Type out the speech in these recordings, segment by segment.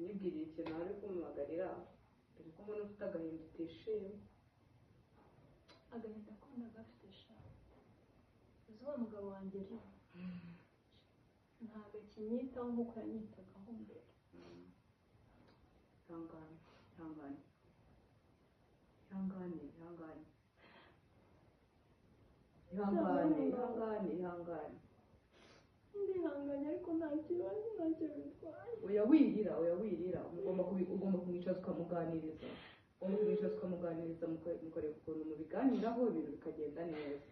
nibwiriye ikintu ari kumubagarira uri kumwe n'ufite agahinda utishimye. Agahinda ko ndagafite sha uzi wa mugabo wanjye rero ntabwo akinyitaho nk'uko yanyitagaho mbere. Ihangane ndihanganye ariko nta kibazo ntacyo bitwaye. oya wirira ugomba kumwicaza ukamuganiriza mukareba ukuntu mubiganiraho ibintu bikagenda neza.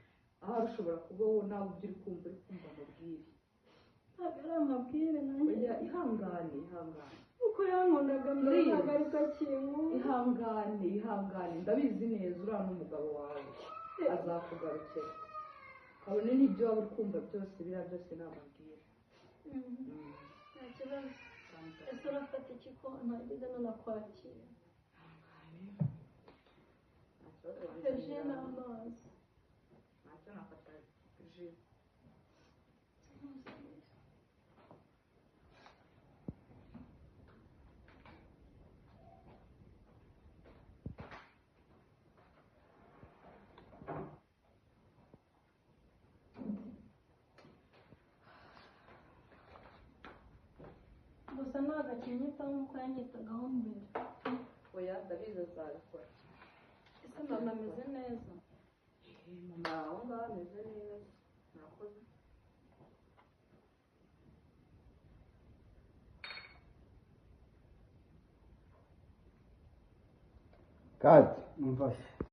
Ahari ushobora kuba wowe nawe ibyo uri kumva amabwire ntabwo ari amabwire nanjye. oya ihangane uko yankundaga mbere ntabwo ari ko akinkunda. ihangane ndabizi neza uriya n'umugabo wawe azakugarukira kabone n'ibyo waba uri kumva byose biriya byose ni amabwire. nta kibazo. ese urafata iki ko ntageze nanakwakira? ji n'amazi. ntacyo nafata ji. gusa ntabwo akinyitaho nk'uko yanyitagaho mbere. oya ndabizi azabikora. ese mama ameze neza? mama aho ngaho ameze neza murakoze. Kati umva